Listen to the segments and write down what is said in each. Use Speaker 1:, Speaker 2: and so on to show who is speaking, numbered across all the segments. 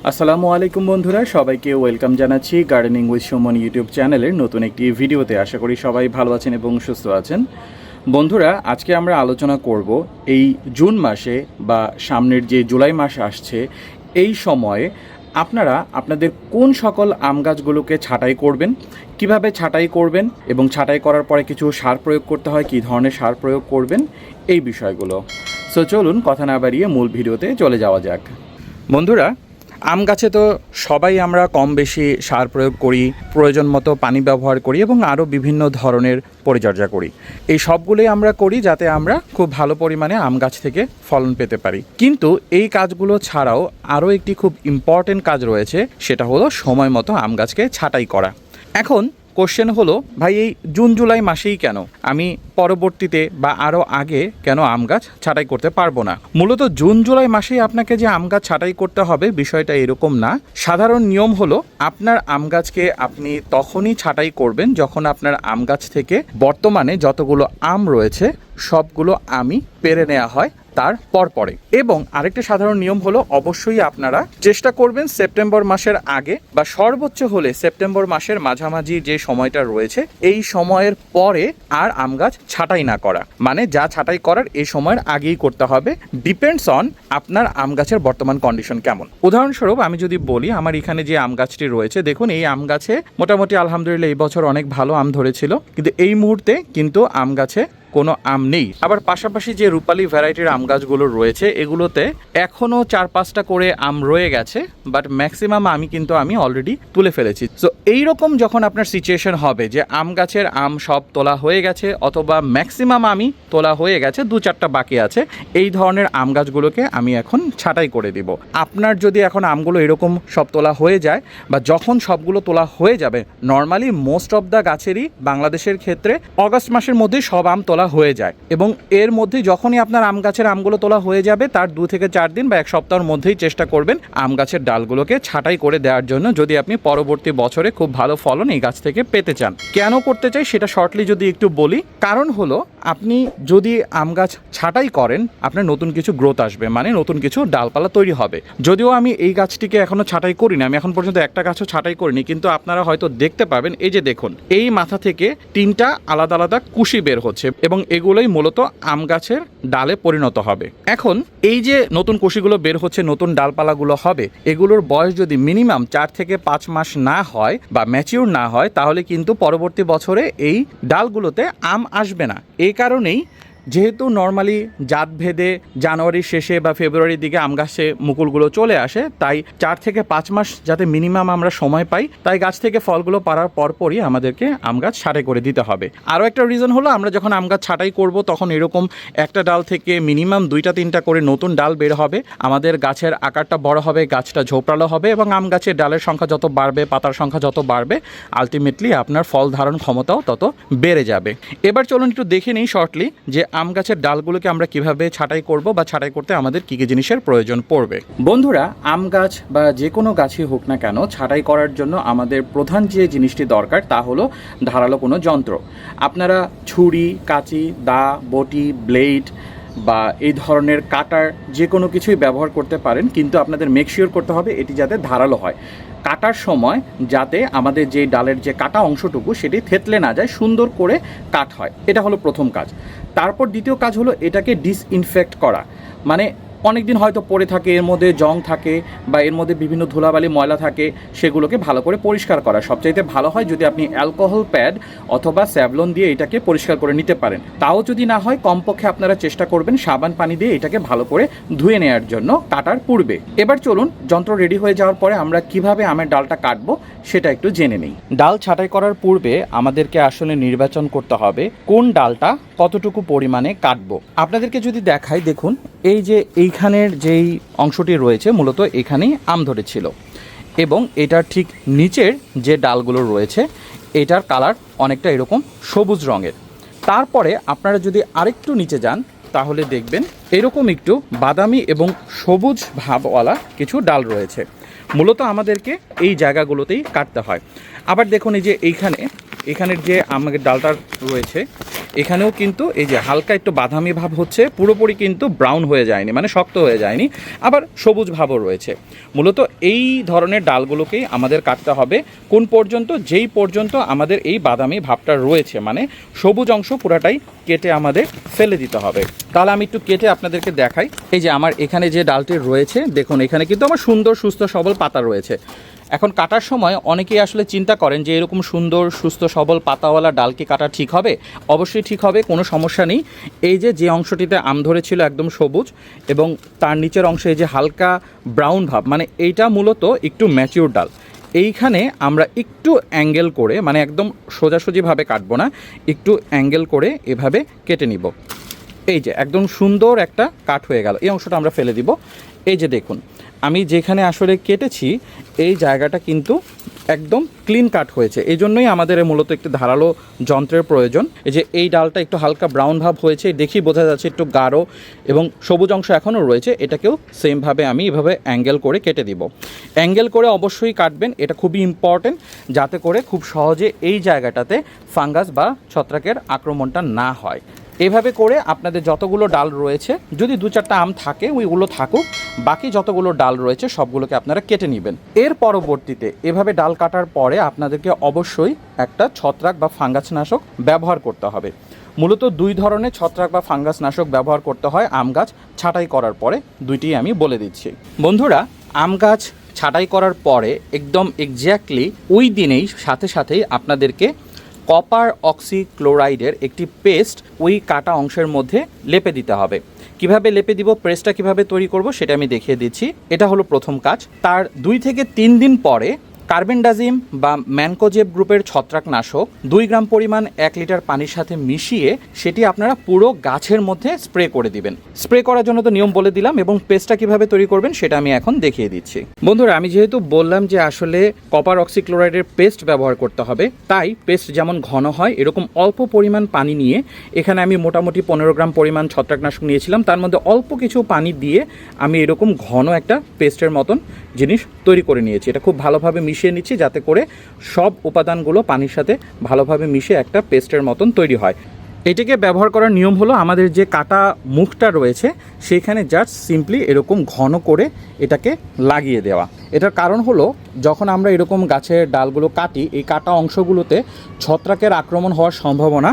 Speaker 1: আসসালামু আলাইকুম বন্ধুরা, সবাইকে ওয়েলকাম জানাচ্ছি গার্ডেনিং উইথ সুমন ইউটিউব চ্যানেলের নতুন একটি ভিডিওতে। আশা করি সবাই ভালো আছেন এবং সুস্থ আছেন। বন্ধুরা, আজকে আমরা আলোচনা করব এই জুন মাসে বা সামনের যে জুলাই মাস আসছে এই সময়ে আপনারা আপনাদের কোন সকল আম গাছগুলোকে ছাঁটাই করবেন, কিভাবে ছাঁটাই করবেন এবং ছাঁটাই করার পরে কিছু সার প্রয়োগ করতে হয়, কী ধরনের সার প্রয়োগ করবেন, এই বিষয়গুলো। সো চলুন কথা না বাড়িয়ে মূল ভিডিওতে চলে যাওয়া যাক। বন্ধুরা, আম গাছে তো সবাই আমরা কম বেশি সার প্রয়োগ করি, প্রয়োজন মতো পানি ব্যবহার করি এবং আরও বিভিন্ন ধরনের পরিচর্যা করি। এই সবগুলোই আমরা করি যাতে আমরা খুব ভালো পরিমাণে আম গাছ থেকে ফলন পেতে পারি। কিন্তু এই কাজগুলো ছাড়াও আরও একটি খুব ইম্পর্টেন্ট কাজ রয়েছে, সেটা হলো সময় মতো আম গাছকে ছাঁটাই করা। এখন কোশ্চেন হলো, ভাই এই জুন জুলাই মাসেই কেন, আমি পরবর্তীতে বা আরও আগে কেন আম গাছ ছাঁটাই করতে পারবো না? মূলত জুন জুলাই মাসেই আপনাকে যে আম গাছ ছাঁটাই করতে হবে বিষয়টা এরকম না। সাধারণ নিয়ম হলো, আপনার আম গাছকে আপনি তখনই ছাঁটাই করবেন যখন আপনার আম গাছ থেকে বর্তমানে যতগুলো আম রয়েছে সবগুলো আমই পেরে নেওয়া হয় তার পরে। এবং আরেকটা সাধারণ নিয়ম হলো, অবশ্যই আপনারা চেষ্টা করবেন সেপ্টেম্বর মাসের আগে বা সর্বোচ্চ হলে সেপ্টেম্বর মাসের মাঝামাঝি যে সময়টা রয়েছে এই সময়ের পরে আর আম গাছ ছাঁটাই না করা। মানে যা ছাঁটাই করার এই সময়ের আগেই করতে হবে, ডিপেন্ডস অন আপনার আম গাছের বর্তমান কন্ডিশন কেমন। উদাহরণস্বরূপ আমি যদি বলি, আমার এখানে যে আম গাছটি রয়েছে, দেখুন এই আম গাছে মোটামুটি আলহামদুলিল্লাহ এই বছর অনেক ভালো আম ধরেছিল, কিন্তু এই মুহূর্তে কিন্তু আম গাছে কোনো আম নেই। আবার পাশাপাশি যে রূপালী ভ্যারাইটির আম গাছগুলো রয়েছে এগুলোতে এখনও 4-5টা করে আম রয়ে গেছে, বাট ম্যাক্সিমাম আমি অলরেডি তুলে ফেলেছি। সো এইরকম যখন আপনার সিচুয়েশন হবে যে আম গাছের আম সব তোলা হয়ে গেছে অথবা ম্যাক্সিমাম আমই তোলা হয়ে গেছে, 2-4টা বাকি আছে, এই ধরনের আম গাছগুলোকে আমি এখন ছাঁটাই করে দিব। আপনার যদি এখন আমগুলো এরকম সব তোলা হয়ে যায় বা যখন সবগুলো তোলা হয়ে যাবে, নর্মালি মোস্ট অফ দ্য গাছেরই বাংলাদেশের ক্ষেত্রে অগাস্ট মাসের মধ্যেই সব আম তোলা হয়ে যায় এবং এর মধ্যে যখনই আপনার আম গাছের আমগুলো তোলা হয়ে যাবে তার 2 থেকে 4 দিন বা এক সপ্তাহের মধ্যেই চেষ্টা করবেন আম গাছের ডালগুলোকে ছাঁটাই করে দেওয়ার জন্য, যদি আপনি পরবর্তী বছরে খুব ভালো ফলন এই গাছ থেকে পেতে চান। কেন করতে চাই সেটা শর্টলি যদি একটু বলি, কারণ হলো আপনি যদি আম গাছ ছাঁটাই করেন আপনার নতুন কিছু গ্রোথ আসবে, মানে নতুন কিছু ডালপালা তৈরি হবে। যদিও আমি এই গাছটিকে এখনো ছাঁটাই করিনি, আমি এখন পর্যন্ত একটা গাছও ছাঁটাই করিনি, কিন্তু আপনারা হয়তো দেখতে পাবেন, এই যে দেখুন এই মাথা থেকে 3টা আলাদা আলাদা কুশি বের হচ্ছে এবং এগুলোই মূলত আম গাছের ডালে পরিণত হবে। এখন এই যে নতুন কুশিগুলো বের হচ্ছে, নতুন ডালপালাগুলো হবে, এগুলোর বয়স যদি মিনিমাম 4 থেকে 5 মাস না হয় বা ম্যাচিউর না হয় তাহলে কিন্তু পরবর্তী বছরে এই ডালগুলোতে আম আসবে না। এই কারণেই যেহেতু নর্মালি জাত ভেদে জানুয়ারির শেষে বা ফেব্রুয়ারির দিকে আম গাছে মুকুলগুলো চলে আসে, তাই 4 থেকে 5 মাস যাতে মিনিমাম আমরা সময় পাই, তাই গাছ থেকে ফলগুলো পাড়ার পরপরই আমাদেরকে আম গাছ ছাঁটাই করে দিতে হবে। আরও একটা রিজন হলো, আমরা যখন আম গাছ ছাঁটাই করব তখন এরকম একটা ডাল থেকে মিনিমাম 2-3টা করে নতুন ডাল বের হবে, আমাদের গাছের আকারটা বড় হবে, গাছটা ঝোপড়ালো হবে এবং আম গাছের ডালের সংখ্যা যত বাড়বে, পাতার সংখ্যা যত বাড়বে, আলটিমেটলি আপনার ফল ধারণ ক্ষমতাও তত বেড়ে যাবে। এবার চলুন একটু দেখে নিই শর্টলি যে আম গাছের ডালগুলোকে আমরা কিভাবে ছাঁটাই করব বা ছাঁটাই করতে আমাদের কী কী জিনিসের প্রয়োজন পড়বে। বন্ধুরা, আম গাছ বা যে কোনো গাছই হোক না কেন, ছাঁটাই করার জন্য আমাদের প্রধান যে জিনিসটি দরকার তা হলো ধারালো কোনো যন্ত্র। আপনারা ছুরি, কাঁচি, দা, বটি, ব্লেড বা এই ধরনের কাটার যে কোনো কিছুই ব্যবহার করতে পারেন, কিন্তু আপনাদের মেক শিওর করতে হবে এটি যাতে ধারালো হয়। কাটার সময় যাতে আমাদের যে ডালের যে কাটা অংশটুকু সেটি থেতলে না যায়, সুন্দর করে কাট হয়, এটা হলো প্রথম কাজ। তারপর দ্বিতীয় কাজ হলো এটাকে ডিসইনফেক্ট করা, মানে অনেক দিন হয়তো পড়ে থাকে, এর মধ্যে জং থাকে বা এর মধ্যে বিভিন্ন ধুলাবালি ময়লা থাকে, সেগুলোকে ভালো করে পরিষ্কার করা। সবচাইতে ভালো হয় যদি আপনি অ্যালকোহল প্যাড অথবা স্যাভলন দিয়ে এটাকে পরিষ্কার করে নিতে পারেন। তাও যদি না হয়, কমপক্ষে আপনারা চেষ্টা করবেন সাবান পানি দিয়ে এটাকে ভালো করে ধুয়ে নেওয়ার জন্য কাটার পূর্বে। এবার চলুন যন্ত্র রেডি হয়ে যাওয়ার পরে আমরা কিভাবে আমের ডালটা কাটবো সেটা একটু জেনে নিই। ডাল ছাঁটাই করার পূর্বে আমাদেরকে আসলে নির্বাচন করতে হবে কোন ডালটা কতটুকু পরিমাণে কাটবো। আপনাদেরকে যদি দেখাই, দেখুন এই যে এইখানের যেই অংশটি রয়েছে মূলত এখানেই আম ধরেছিল এবং এটার ঠিক নিচের যে ডালগুলো রয়েছে এটার কালার অনেকটা এরকম সবুজ রঙের। তারপরে আপনারা যদি আরেকটু নিচে যান তাহলে দেখবেন এরকম একটু বাদামি এবং সবুজ ভাবওয়ালা কিছু ডাল রয়েছে। মূলত আমাদেরকে এই জায়গাগুলোতেই কাটতে হয়। আবার দেখুন এই যে এখানের যে আমাদের ডালটা রয়েছে এখানেও কিন্তু এই যে হালকা একটু বাদামি ভাব হচ্ছে, পুরোপুরি কিন্তু ব্রাউন হয়ে যায়নি, মানে শক্ত হয়ে যায়নি, আবার সবুজ ভাবও রয়েছে। মূলত এই ধরনের ডালগুলোকেই আমাদের কাটতে হবে কোন পর্যন্ত, যেই পর্যন্ত আমাদের এই বাদামি ভাবটা রয়েছে, মানে সবুজ অংশ পুরাটাই কেটে আমাদের ফেলে দিতে হবে। তাহলে আমি একটু কেটে আপনাদেরকে দেখাই। এই যে আমার এখানে যে ডালটি রয়েছে, দেখুন এখানে কিন্তু আমার সুন্দর সুস্থ সবল পাতা রয়েছে। এখন কাটার সময় অনেকেই আসলে চিন্তা করেন যে এরকম সুন্দর সুস্থ সবল পাতাওয়ালা ডাল কি কাটা ঠিক হবে? অবশ্যই ঠিক হবে, কোনো সমস্যা নেই। এই যে অংশটিতে আম ধরেছিল একদম সবুজ, এবং তার নিচের অংশে এই যে হালকা ব্রাউন ভাব, মানে এইটা মূলত একটু ম্যাচিউর ডাল। এইখানে আমরা একটু অ্যাঙ্গেল করে, মানে একদম সোজাসুজিভাবে কাটবো না, একটু অ্যাঙ্গেল করে এভাবে কেটে নিব। এই যে একদম সুন্দর একটা কাট হয়ে গেল। এই অংশটা আমরা ফেলে দিব। এই যে দেখুন আমি যেখানে আসলে কেটেছি এই জায়গাটা কিন্তু একদম ক্লিন কাট হয়েছে। এই জন্যই আমাদের মূলত একটি ধারালো যন্ত্রের প্রয়োজন। এই যে এই ডালটা একটু হালকা ব্রাউন ভাব হয়েছে, দেখি বোঝা যাচ্ছে একটু গাঢ়, এবং সবুজ অংশ এখনও রয়েছে। এটাকেও সেমভাবে আমি এভাবে অ্যাঙ্গেল করে কেটে দিব। অ্যাঙ্গেল করে অবশ্যই কাটবেন, এটা খুবই ইম্পর্টেন্ট, যাতে করে খুব সহজে এই জায়গাটাতে ফাঙ্গাস বা ছত্রাকের আক্রমণটা না হয়। এভাবে করে আপনাদের যতগুলো ডাল রয়েছে, যদি 2-4টা আম থাকে ওইগুলো থাকুক, বাকি যতগুলো ডাল রয়েছে সবগুলোকে আপনারা কেটে নেবেন। এর পরবর্তীতে এভাবে ডাল কাটার পরে আপনাদেরকে অবশ্যই একটা ছত্রাক বা ফাঙ্গাসনাশক ব্যবহার করতে হবে। মূলত 2 ধরনের ছত্রাক বা ফাঙ্গাসনাশক ব্যবহার করতে হয় আম গাছ ছাঁটাই করার পরে, দুইটি আমি বলে দিচ্ছি। বন্ধুরা, আম গাছ ছাঁটাই করার পরে একদম এক্স্যাক্টলি ওই দিনেই সাথেই আপনাদেরকে কপার অক্সিক্লোরাইডের একটি পেস্ট ওই কাটা অংশের মধ্যে লেপে দিতে হবে। কিভাবে লেপে দিব, পেস্টটা কিভাবে তৈরি করব সেটা আমি দেখিয়ে দিচ্ছি। এটা হলো প্রথম কাজ। তার 2 থেকে 3 দিন পরে কার্বেন্ডাজিম বা ম্যানকোজেব গ্রুপের ছত্রাকনাশক 2 গ্রাম পরিমাণ 1 লিটার পানির সাথে মিশিয়ে সেটি আপনারা পুরো গাছের মধ্যে স্প্রে করে দিবেন। স্প্রে করার জন্য তো নিয়ম বলে দিলাম, এবং পেস্টটা কিভাবে তৈরি করবেন সেটা আমি এখন দেখিয়ে দিচ্ছি। বন্ধুরা, আমি যেহেতু বললাম যে আসলে কপার অক্সিক্লোরাইডের পেস্ট ব্যবহার করতে হবে, তাই পেস্ট যেমন ঘন হয় এরকম অল্প পরিমাণ পানি নিয়ে, এখানে আমি মোটামুটি 15 গ্রাম পরিমাণ ছত্রাকনাশক নিয়েছিলাম, তার মধ্যে অল্প কিছু পানি দিয়ে আমি এরকম ঘন একটা পেস্টের মতন জিনিস তৈরি করে নিয়েছি। এটা খুব ভালোভাবে মিশিয়ে নিচ্ছি, যাতে করে সব উপাদানগুলো পানির সাথে ভালোভাবে মিশে একটা পেস্টের মতন তৈরি হয়। এটাকে ব্যবহার করার নিয়ম হলো, আমাদের যে কাটা মুখটা রয়েছে সেখানে জাস্ট সিম্পলি এরকম ঘন করে এটাকে লাগিয়ে দেওয়া। এটার কারণ হলো, যখন আমরা এরকম গাছের ডালগুলো কাটি, এই কাটা অংশগুলোতে ছত্রাকের আক্রমণ হওয়ার সম্ভাবনা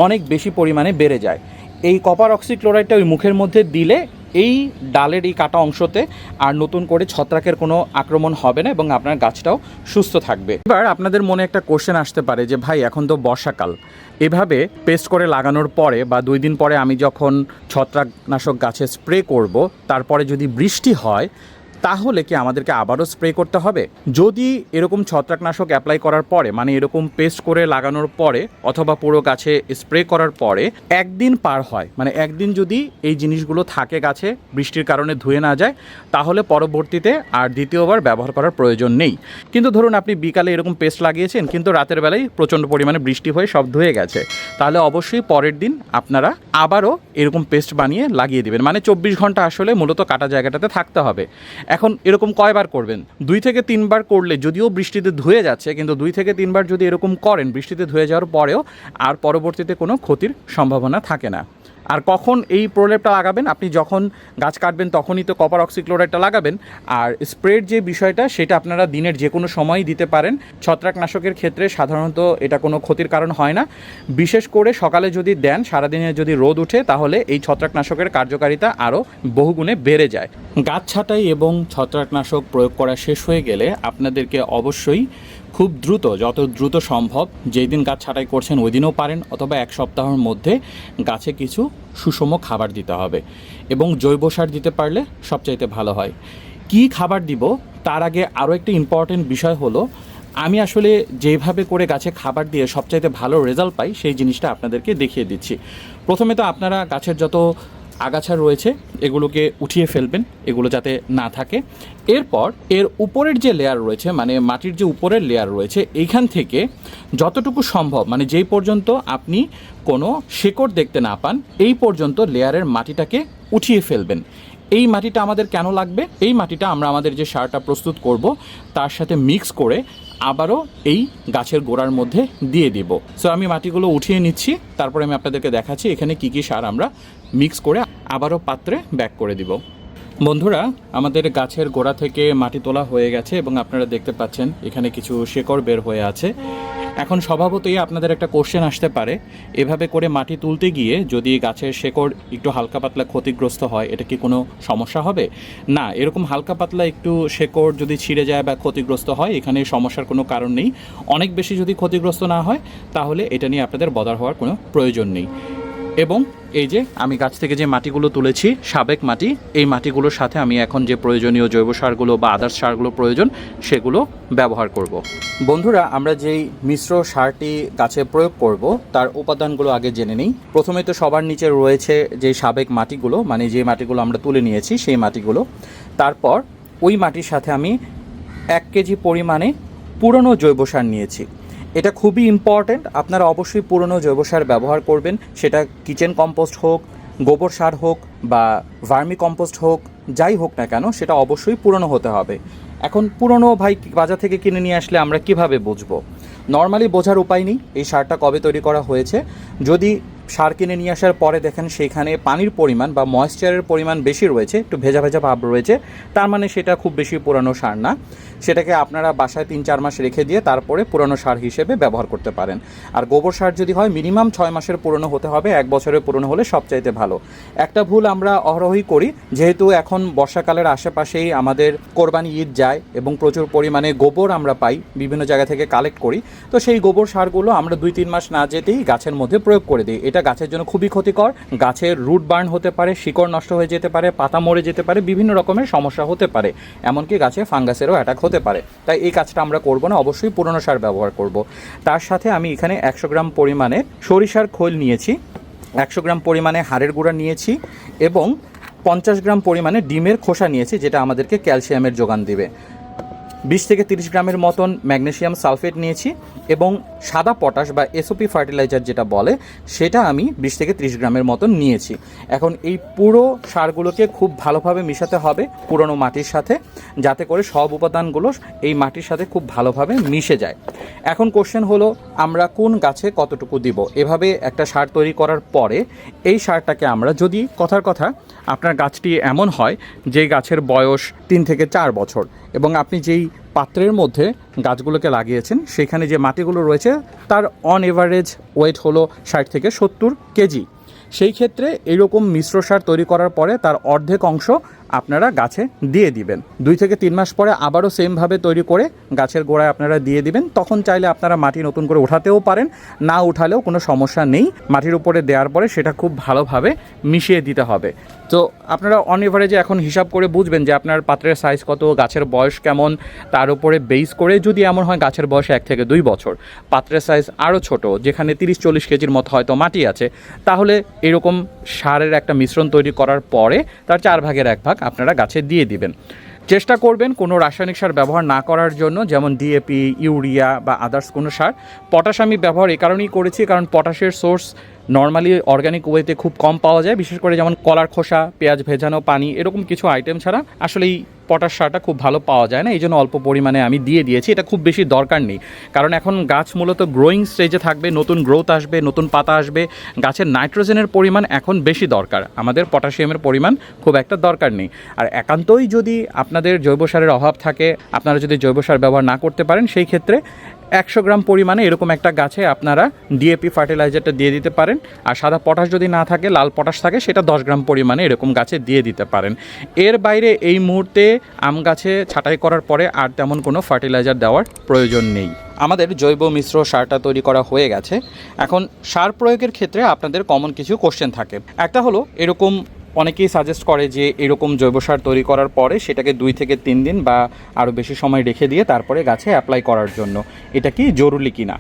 Speaker 1: অনেক বেশি পরিমাণে বেড়ে যায়। এই কপার অক্সিক্লোরাইডটা ওই মুখের মধ্যে দিলে এই ডালের এই কাটা অংশতে আর নতুন করে ছত্রাকের কোনো আক্রমণ হবে না, এবং আপনার গাছটাও সুস্থ থাকবে। এবার আপনাদের মনে একটা কোশ্চেন আসতে পারে যে ভাই, এখন তো বর্ষাকাল, এভাবে পেস্ট করে লাগানোর পরে বা 2 দিন পরে আমি যখন ছত্রাকনাশক গাছে স্প্রে করব, তারপরে যদি বৃষ্টি হয় তাহলে কি আমাদেরকে আবারও স্প্রে করতে হবে? যদি এরকম ছত্রাকনাশক অ্যাপ্লাই করার পরে, মানে এরকম পেস্ট করে লাগানোর পরে অথবা পুরো গাছে স্প্রে করার পরে 1 দিন পার হয়, মানে 1 দিন যদি এই জিনিসগুলো থাকে গাছে, বৃষ্টির কারণে ধুয়ে না যায়, তাহলে পরবর্তীতে আর দ্বিতীয়বার ব্যবহার করার প্রয়োজন নেই। কিন্তু ধরুন আপনি বিকালে এরকম পেস্ট লাগিয়েছেন, কিন্তু রাতের বেলায় প্রচণ্ড পরিমাণে বৃষ্টি হয়ে সব ধুয়ে গেছে, তাহলে অবশ্যই পরের দিন আপনারা আবারও এরকম পেস্ট বানিয়ে লাগিয়ে দিবেন। মানে 24 ঘন্টা আসলে মূলত কাটা জায়গাটাতে থাকতে হবে। এখন এরকম কয়বার করবেন? 2 থেকে 3 বার করলে, যদিও বৃষ্টিতে ধুয়ে যাচ্ছে, কিন্তু 2 থেকে 3 বার যদি এরকম করেন বৃষ্টিতে ধুয়ে যাওয়ার পরেও, আর পরবর্তীতে কোনো ক্ষতির সম্ভাবনা থাকে না। আর কখন এই প্রলেপটা লাগাবেন? আপনি যখন গাছ কাটবেন তখনই তো কপার অক্সিক্লোরাইডটা লাগাবেন। আর স্প্রের যে বিষয়টা, সেটা আপনারা দিনের যে কোনো সময়ই দিতে পারেন। ছত্রাকনাশকের ক্ষেত্রে সাধারণত এটা কোনো ক্ষতির কারণ হয় না। বিশেষ করে সকালে যদি দেন, সারাদিনে যদি রোদ উঠে, তাহলে এই ছত্রাকনাশকের কার্যকারিতা আরও বহুগুণে বেড়ে যায়। গাছ ছাঁটাই এবং ছত্রাকনাশক প্রয়োগ করা শেষ হয়ে গেলে আপনাদেরকে অবশ্যই খুব দ্রুত, যত দ্রুত সম্ভব, যেই দিন গাছ ছাঁটাই করছেন ওই দিনও পারেন, অথবা 1 সপ্তাহের মধ্যে গাছে কিছু সুষম খাবার দিতে হবে, এবং জৈব সার দিতে পারলে সবচাইতে ভালো হয়। কি খাবার দিব তার আগে আরও একটি ইম্পর্টেন্ট বিষয় হলো, আমি আসলে যেভাবে করে গাছে খাবার দিয়ে সবচাইতে ভালো রেজাল্ট পাই সেই জিনিসটা আপনাদেরকে দেখিয়ে দিচ্ছি। প্রথমে তো আপনারা গাছের যত আগাছা রয়েছে এগুলোকে উঠিয়ে ফেলবেন, এগুলো যাতে না থাকে। এরপর এর উপরের যে লেয়ার রয়েছে, মানে মাটির যে উপরের লেয়ার রয়েছে, এইখান থেকে যতটুকু সম্ভব, মানে যেই পর্যন্ত আপনি কোনো শেকড় দেখতে না পান, এই পর্যন্ত লেয়ারের মাটিটাকে উঠিয়ে ফেলবেন। এই মাটিটা আমাদের কেন লাগবে? এই মাটিটা আমরা আমাদের যে সারটা প্রস্তুত করব তার সাথে মিক্স করে আবারও এই গাছের গোড়ার মধ্যে দিয়ে দিব। সো আমি মাটিগুলো উঠিয়ে নিচ্ছি, তারপরে আমি আপনাদেরকে দেখাচ্ছি এখানে কি কি সার আমরা মিক্স করে আবারও পাত্রে ব্যাক করে দিব। বন্ধুরা, আমাদের গাছের গোড়া থেকে মাটি তোলা হয়ে গেছে এবং আপনারা দেখতে পাচ্ছেন এখানে কিছু শেকড় বের হয়ে আছে। এখন স্বভাবতই আপনাদের একটা কোশ্চেন আসতে পারে, এভাবে করে মাটি তুলতে গিয়ে যদি গাছের শেকড় একটু হালকা পাতলা ক্ষতিগ্রস্ত হয় এটা কি কোনো সমস্যা হবে? না, এরকম হালকা পাতলা একটু শেকড় যদি ছিঁড়ে যায় বা ক্ষতিগ্রস্ত হয় এখানে সমস্যার কোনো কারণ নেই। অনেক বেশি যদি ক্ষতিগ্রস্ত না হয় তাহলে এটা নিয়ে আপনাদের বদার হওয়ার কোনো প্রয়োজন নেই। এবং এই যে আমি গাছ থেকে যে মাটিগুলো তুলেছি সাবেক মাটি, এই মাটিগুলোর সাথে আমি এখন যে প্রয়োজনীয় জৈব সারগুলো বা আদার্স সারগুলো প্রয়োজন সেগুলো ব্যবহার করব। বন্ধুরা, আমরা যেই মিশ্র সারটি গাছে প্রয়োগ করব তার উপাদানগুলো আগে জেনে নিই। প্রথমে তো সবার নিচে রয়েছে যে সাবেক মাটিগুলো, মানে যে মাটিগুলো আমরা তুলে নিয়েছি সেই মাটিগুলো। তারপর ওই মাটির সাথে আমি 1 কেজি পরিমাণে পুরনো জৈব সার নিয়েছি। এটা খুবই ইম্পর্ট্যান্ট, আপনারা অবশ্যই পুরনো জৈব সার ব্যবহার করবেন। সেটা কিচেন কম্পোস্ট হোক, গোবর সার হোক বা ভার্মি কম্পোস্ট হোক, যাই হোক না কেন সেটা অবশ্যই পুরনো হতে হবে। এখন পুরনো ভাই বাজার থেকে কিনে নিয়ে আসলে আমরা কিভাবে বুঝবো? নর্মালি বোঝার উপায় নেই এই সারটা কবে তৈরি করা হয়েছে। যদি সার কিনে নিয়ে আসার পরে দেখেন সেখানে পানির পরিমাণ বা ময়েশ্চারের পরিমাণ বেশি রয়েছে, একটু ভেজা ভেজা ভাব রয়েছে, তার মানে সেটা খুব বেশি পুরানো সার না। সেটাকে আপনারা বাসায় 3-4 মাস রেখে দিয়ে তারপরে পুরানো সার হিসেবে ব্যবহার করতে পারেন। আর গোবর সার যদি হয় মিনিমাম 6 মাসের পুরনো হতে হবে, 1 বছরের পুরনো হলে সবচাইতে ভালো। একটা ভুল আমরা অহরহই করি, যেহেতু এখন বর্ষাকালের আশেপাশেই আমাদের কোরবানি ঈদ যায় এবং প্রচুর পরিমাণে গোবর আমরা পাই, বিভিন্ন জায়গা থেকে কালেক্ট করি, তো সেই গোবর সারগুলো আমরা 2-3 মাস না যেতেই গাছের মধ্যে প্রয়োগ করে দিই। এটা গাছের জন্য খুবই ক্ষতিকর। গাছের রুট বার্ন হতে পারে, শিকড় নষ্ট হয়ে যেতে পারে, পাতা মরে যেতে পারে, বিভিন্ন রকমের সমস্যা হতে পারে, এমনকি গাছে ফাঙ্গাসেরও অ্যাটাক হতে পারে। তাই এই কাজটা আমরা করব না, অবশ্যই পুরনো সার ব্যবহার করব। তার সাথে আমি এখানে 100 গ্রাম পরিমাণে সরিষার খোল নিয়েছি, 100 গ্রাম পরিমাণে হাড়ের গুঁড়া নিয়েছি এবং 50 গ্রাম পরিমাণে ডিমের খোসা নিয়েছি, যেটা আমাদেরকে ক্যালসিয়ামের যোগান দিবে। 20 থেকে 30 গ্রামের মতন ম্যাগনেসিয়াম সালফেট নিয়েছি এবং সাদা পটাশ বা এসওপি ফার্টিলাইজার যেটা বলে সেটা আমি 20 থেকে 30 গ্রামের মতন নিয়েছি। এখন এই পুরো সারগুলোকে খুব ভালোভাবে মিশাতে হবে পুরনো মাটির সাথে, যাতে করে সব উপাদানগুলো এই মাটির সাথে খুব ভালোভাবে মিশে যায়। এখন কোশ্চেন হলো আমরা কোন গাছে কতটুকু দিব। এভাবে একটা সার তৈরি করার পরে এই সারটাকে আমরা, যদি কথার কথা আপনার গাছটি এমন হয় যে গাছের বয়স 3 থেকে 4 বছর এবং আপনি যেই পাত্রের মধ্যে গাছগুলোকে লাগিয়েছেন সেখানে যে মাটিগুলো রয়েছে তার অন এভারেজ ওয়েট হলো 60 থেকে 70 কেজি, সেই ক্ষেত্রে এইরকম মিশ্র সার তৈরি করার পরে তার অর্ধেক অংশ আপনারা গাছে দিয়ে দিবেন। 2 থেকে 3 মাস পরে আবারও সেমভাবে তৈরি করে গাছের গোড়ায় আপনারা দিয়ে দিবেন। তখন চাইলে আপনারা মাটি নতুন করে উঠাতেও পারেন, না উঠালেও কোনো সমস্যা নেই। মাটির উপরে দেওয়ার পরে সেটা খুব ভালোভাবে মিশিয়ে দিতে হবে। তো আপনারা অন এভারেজে এখন হিসাব করে বুঝবেন যে আপনার পাত্রের সাইজ কত, গাছের বয়স কেমন, তার উপরে বেস করে যদি এমন হয় গাছের বয়স 1 থেকে 2 বছর, পাত্রের সাইজ আরও ছোট, যেখানে 30-40 কেজির মতো হয়তো মাটি আছে, তাহলে এরকম সারের একটা মিশ্রণ তৈরি করার পরে তার 4 ভাগের 1 ভাগ আপনারা গাছে দিয়ে দিবেন। চেষ্টা করবেন কোনো রাসায়নিক সার ব্যবহার না করার জন্য, যেমন ডিএপি, ইউরিয়া বা আদার্স কোনো সার। পটাশ আমি ব্যবহার এই কারণেই করেছি কারণ পটাশের সোর্স নর্মালি অর্গানিক ওয়েতে খুব কম পাওয়া যায়, বিশেষ করে যেমন কলার খোসা, পেঁয়াজ ভেজানো পানি, এরকম কিছু আইটেম ছাড়া আসলে এই পটাশ সারটা খুব ভালো পাওয়া যায় না। এই জন্য অল্প পরিমাণে আমি দিয়ে দিয়েছি, এটা খুব বেশি দরকার নেই কারণ এখন গাছ মূলত গ্রোয়িং স্টেজে থাকবে, নতুন গ্রোথ আসবে, নতুন পাতা আসবে, গাছের নাইট্রোজেনের পরিমাণ এখন বেশি দরকার, আমাদের পটাশিয়ামের পরিমাণ খুব একটা দরকার নেই। আর একান্তই যদি আপনাদের জৈব সারের অভাব থাকে, আপনারা যদি জৈব সার ব্যবহার না করতে পারেন, সেই ক্ষেত্রে 100 গ্রাম পরিমাণে এরকম একটা গাছে আপনারা ডিএপি ফার্টিলাইজারটা দিয়ে দিতে পারেন। আর সাদা পটাশ যদি না থাকে, লাল পটাশ থাকে, সেটা 10 গ্রাম পরিমাণে এরকম গাছে দিয়ে দিতে পারেন। এর বাইরে এই মুহূর্তে আম গাছে ছাঁটাই করার পরে আর তেমন কোনো ফার্টিলাইজার দেওয়ার প্রয়োজন নেই। আমাদের জৈব মিশ্র সারটা তৈরি করা হয়ে গেছে। এখন সার প্রয়োগের ক্ষেত্রে আপনাদের কমন কিছু কোশ্চেন থাকে। একটা হলো এরকম, অনেকেই সাজেস্ট করে যে এরকম জৈব সার তৈরি করার পরে সেটাকে 2 থেকে 3 দিন বা আরও বেশি সময় রেখে দিয়ে তারপরে গাছে অ্যাপ্লাই করার জন্য, এটা কি জরুরি কিনা।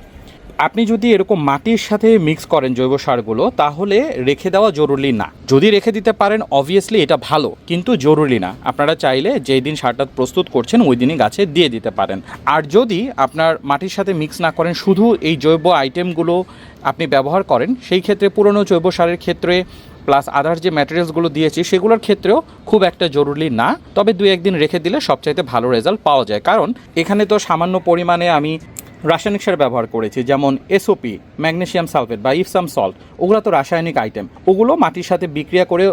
Speaker 1: আপনি যদি এরকম মাটির সাথে মিক্স করেন জৈব সারগুলো তাহলে রেখে দেওয়া জরুরি না। যদি রেখে দিতে পারেন অবভিয়াসলি এটা ভালো, কিন্তু জরুরি না। আপনারা চাইলে যেই দিন সারটা প্রস্তুত করছেন ওই দিনই গাছে দিয়ে দিতে পারেন। আর যদি আপনার মাটির সাথে মিক্স না করেন, শুধু এই জৈব আইটেমগুলো আপনি ব্যবহার করেন, সেই ক্ষেত্রে পুরনো জৈব সারের ক্ষেত্রে প্লাস আদার্স যে ম্যাটেরিয়ালসগুলো দিয়েছি সেগুলোর ক্ষেত্রেও খুব একটা জরুরি না। তবে 2-1 দিন রেখে দিলে সবচাইতে ভালো রেজাল্ট পাওয়া যায়, কারণ এখানে তো সামান্য পরিমাণে আমি রাসায়নিক সার ব্যবহার করেছি, যেমন এসওপি, ম্যাগনেসিয়াম সালফেট বা ইপসাম সল্ট। ওগুলো তো রাসায়নিক আইটেম, ওগুলো মাটির সাথে বিক্রিয়া করে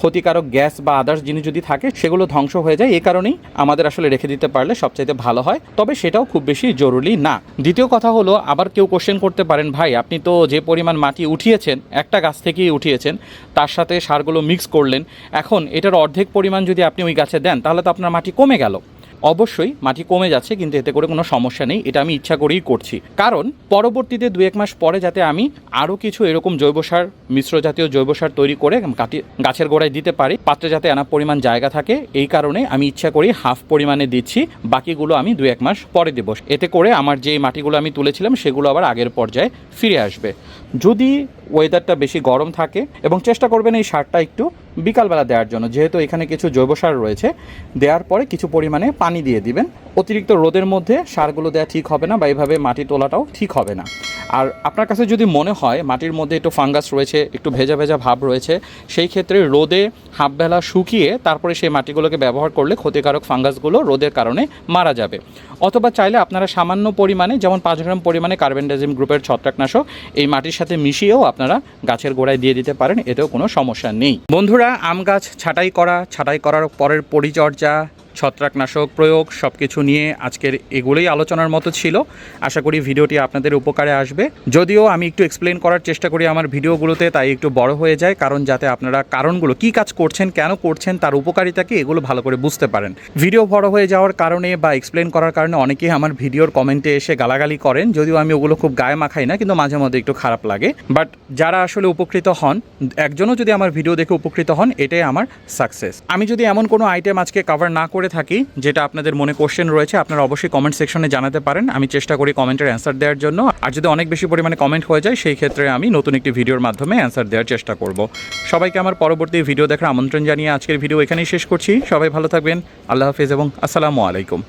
Speaker 1: ক্ষতিকারক গ্যাস বা আদার্স জিনিস যদি থাকে সেগুলো ধ্বংস হয়ে যায়। এই কারণেই আমাদের আসলে রেখে দিতে পারলে সবচাইতে ভালো হয়, তবে সেটাও খুব বেশি জরুরি না। দ্বিতীয় কথা হলো, আবার কেউ কোশ্চেন করতে পারেন, ভাই আপনি তো যে পরিমাণ মাটি উঠিয়েছেন, একটা গাছ থেকেই উঠিয়েছেন, তার সাথে সারগুলো মিক্স করলেন, এখন এটার অর্ধেক পরিমাণ যদি আপনি ওই গাছে দেন তাহলে তো আপনার মাটি কমে গেল। অবশ্যই মাটি কমে যাচ্ছে, কিন্তু এতে করে কোনো সমস্যা নেই, এটা আমি ইচ্ছা করেই করছি। কারণ পরবর্তীতে 2-1 মাস পরে যাতে আমি আরও কিছু এরকম জৈব সার, মিশ্র জাতীয় জৈব সার তৈরি করে গাছের গোড়ায় দিতে পারি, পাত্রে যাতে আনা পরিমাণ জায়গা থাকে, এই কারণে আমি ইচ্ছা করি হাফ পরিমাণে দিচ্ছি, বাকিগুলো আমি 2-1 মাস পরে দেব। এতে করে আমার যেই মাটিগুলো আমি তুলেছিলাম সেগুলো আবার আগের পর্যায়ে ফিরে আসবে। যদি ওয়েদারটা বেশি গরম থাকে, এবং চেষ্টা করবেন এই সারটা একটু বিকালবেলা দেওয়ার জন্য, যেহেতু এখানে কিছু জৈব সার রয়েছে, দেওয়ার পরে কিছু পরিমাণে পানি দিয়ে দিবেন। অতিরিক্ত রোদের মধ্যে সারগুলো দেওয়া ঠিক হবে না, বা এইভাবে মাটি তোলাটাও ঠিক হবে না। আর আপনার কাছে যদি মনে হয় মাটির মধ্যে একটু ফাঙ্গাস রয়েছে, একটু ভেজা ভেজা ভাব রয়েছে, সেই ক্ষেত্রে রোদে হাফ বেলা শুকিয়ে তারপরে সেই মাটিগুলোকে ব্যবহার করলে ক্ষতিকারক ফাঙ্গাসগুলো রোদের কারণে মারা যাবে। অথবা চাইলে আপনারা সামান্য পরিমাণে, যেমন 5 গ্রাম পরিমাণে কার্বেন্ডাজিম গ্রুপের ছত্রাকনাশক এই মাটির সাথে মিশিয়েও আপনারা গাছের গোড়ায় দিয়ে দিতে পারেন, এতেও কোনো সমস্যা নেই। বন্ধুরা, আম গাছ ছাঁটাই করার পরের পরিচর্যা, ছত্রাকনাশক প্রয়োগ সব কিছু নিয়ে আজকের এগুলোই আলোচনার মতো ছিল। আশা করি ভিডিওটি আপনাদের উপকারে আসবে। যদিও আমি একটু এক্সপ্লেন করার চেষ্টা করি আমার ভিডিওগুলোতে, তাই একটু বড় হয়ে যায়, কারণ যাতে আপনারা কারণগুলো, কী কাজ করছেন, কেন করছেন, তার উপকারিতা কি, এগুলো ভালো করে বুঝতে পারেন। ভিডিও বড় হয়ে যাওয়ার কারণে বা এক্সপ্লেন করার কারণে অনেকেই আমার ভিডিওর কমেন্টে এসে গালাগালি করেন, যদিও আমি ওগুলো খুব গায়ে মাখাই না, কিন্তু মাঝে মধ্যে একটু খারাপ লাগে। বাট যারা আসলে উপকৃত হন, একজনও যদি আমার ভিডিও দেখে উপকৃত হন, এটাই আমার সাকসেস। আমি যদি এমন কোনো আইটেম আজকে কভার না করে থাকি যেটা আপনাদের মনে কোশ্চেন রয়েছে, আপনারা অবশ্যই কমেন্ট সেকশনে জানাতে পারেন, আমি চেষ্টা করি কমেন্টের অ্যান্সার দেওয়ার জন্য। আর যদি অনেক বেশি পরিমাণে কমেন্ট হয়ে যায়, সেই ক্ষেত্রে আমি নতুন একটি ভিডিওর মাধ্যমে অ্যান্সার দেওয়ার চেষ্টা করব। সবাইকে আমার পরবর্তী ভিডিও দেখার আমন্ত্রণ জানিয়ে আজকের ভিডিও এখানেই শেষ করছি। সবাই ভালো থাকবেন, আল্লাহ হাফেজ এবং আসসালামু আলাইকুম।